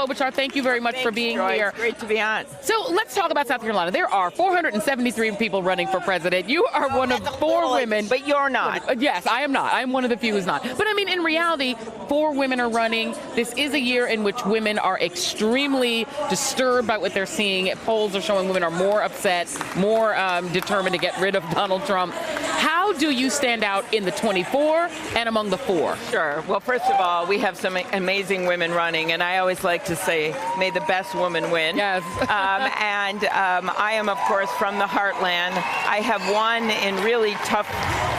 Klobuchar, thank you very much for being here. It's great to be on. So let's talk about South Carolina. There are 473 people running for president. You are one of 4 women. But you're not. Yes, I am not. I am one of the few who's not. But I mean, in reality, 4 women are running. This is a year in which women are extremely disturbed by what they're seeing. Polls are showing women are more upset, more determined to get rid of Donald Trump. How do you stand out in the 24 and among the 4? Sure. Well, first of all, we have some amazing women running, and I always like to say, may the best woman win. Yes. I am, of course, from the heartland. I have won in really tough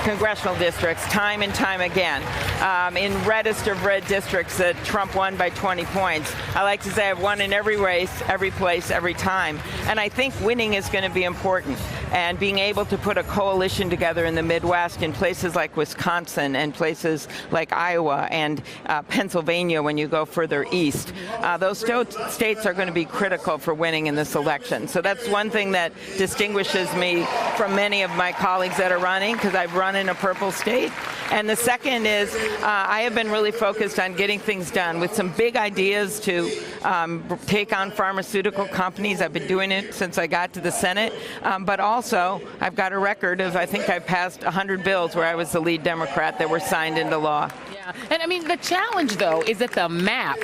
congressional districts time and time again. In reddest of red districts that Trump won by 20 points. I like to say I've won in every race, every place, every time. And I think winning is going to be important. And being able to put a coalition together in the Midwest in places like Wisconsin and places like Iowa and Pennsylvania when you go further east, those states are going to be critical for winning in this election. So that's one thing that distinguishes me from many of my colleagues that are running, because I've run in a purple state. And the second is I have been really focused on getting things done with some big ideas to take on pharmaceutical companies. I've been doing it since I got to the Senate. But also, I've got a record of, I think I passed 100 bills where I was the lead Democrat that were signed into law. Yeah. And I mean, the challenge, though, is that the map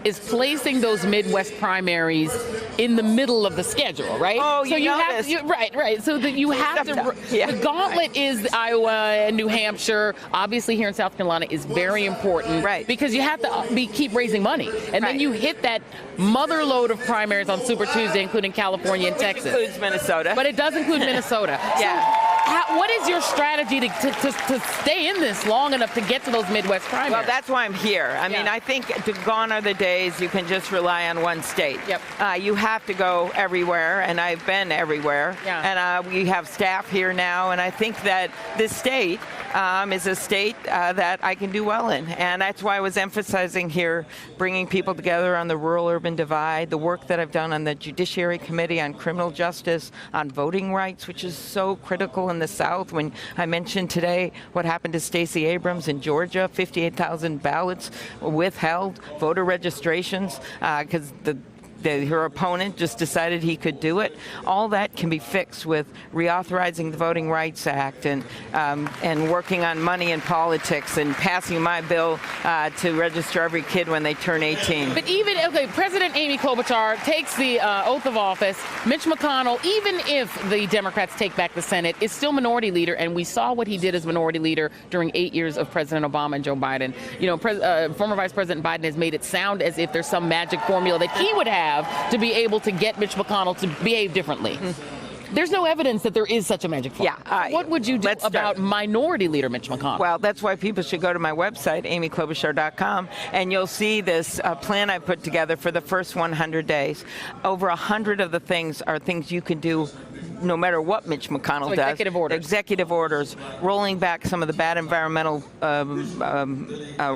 is placing those Midwest primaries in the middle of the schedule, right? Oh, so you have to, right. So that you have to. Yeah. The gauntlet is Iowa and New Hampshire. Obviously, here in South Carolina is very important, right? Because you have to keep raising money, and then you hit that mother load of primaries on Super Tuesday, including California and Texas. Includes Minnesota, but it does include Minnesota. Yeah. So what is your strategy to stay in this long enough to get to those Midwest primaries? Well, that's why I'm here. I mean, I think gone are the days you can just rely on one state. Yep. You have to go everywhere, and I've been everywhere. Yeah. And we have staff here now, and I think that this state is a state that I can do well in. And that's why I was emphasizing here bringing people together on the rural-urban divide, the work that I've done on the Judiciary Committee on criminal justice, on voting rights, which is so critical in the South. When I mentioned today what happened to Stacey Abrams in Georgia, 58,000 ballots withheld, voter registrations, because her opponent just decided he could do it. All that can be fixed with reauthorizing the Voting Rights Act and working on money in politics and passing my bill to register every kid when they turn 18. But even, President Amy Klobuchar takes the oath of office. Mitch McConnell, even if the Democrats take back the Senate, is still minority leader, and we saw what he did as minority leader during 8 years of President Obama and Joe Biden. You know, former Vice President Biden has made it sound as if there's some magic formula that he would have to be able to get Mitch McConnell to behave differently. There's no evidence that there is such a magic formula. Yeah. What would you do about Minority Leader Mitch McConnell? Well, that's why people should go to my website, amyklobuchar.com, and you'll see this plan I put together for the first 100 days. Over 100 of the things are things you can do no matter what Mitch McConnell does. Executive orders. Executive orders, rolling back some of the bad environmental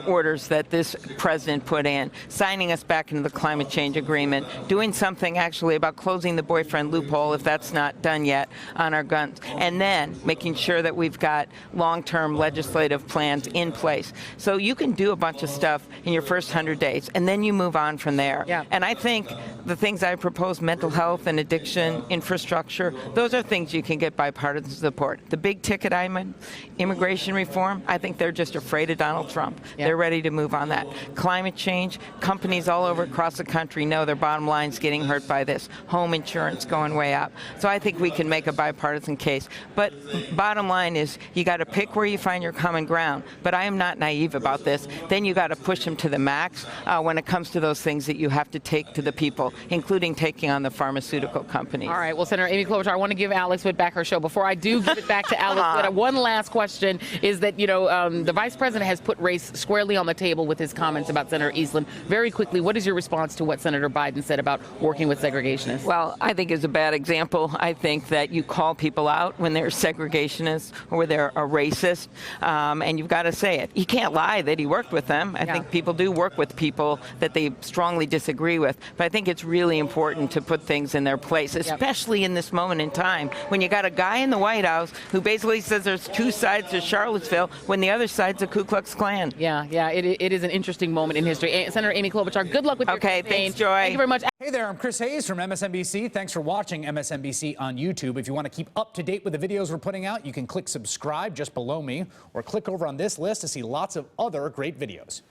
orders that this president put in, signing us back into the climate change agreement, doing something actually about closing the boyfriend loophole, if that's not done yet, on our guns, and then making sure that we've got long-term legislative plans in place. So you can do a bunch of stuff in your first 100 days, and then you move on from there. Yeah. And I think the things I propose, mental health and addiction, infrastructure, those are things you can get bipartisan support. The big ticket item, immigration reform, I think they're just afraid of Donald Trump. Yeah. They're ready to move on that. Climate change, companies all over across the country know their bottom line's getting hurt by this. Home insurance going way up. So I think we can make a bipartisan case. But bottom line is you got to pick where you find your common ground. But I am not naive about this. Then you got to push them to the max when it comes to those things that you have to take to the people, including taking on the pharmaceutical companies. All right. Well, Senator Amy Klobuchar, I want to give Alex Witt back her show. Before I do give it back to Alex Witt, one last question is that, the Vice President has put race squarely on the table with his comments about Senator Eastland. Very quickly, what is your response to what Senator Biden said about working with segregationists? Well, I think it's a bad example. I think that you call people out when they're segregationists or they're a racist, and you've got to say it. He can't lie that he worked with them. I think people do work with people that they strongly disagree with. But I think it's really important to put things in their place, especially in this moment in time when you got a guy in the White House who basically says there's two sides to Charlottesville when the other side's a Ku Klux Klan. Yeah, it is an interesting moment in history. Senator Amy Klobuchar, good luck with your campaign. Thanks, Joy. Thank you very much. Hey there, I'm Chris Hayes from MSNBC. Thanks for watching MSNBC on YouTube. If you want to keep up to date with the videos we're putting out, you can click subscribe just below me or click over on this list to see lots of other great videos.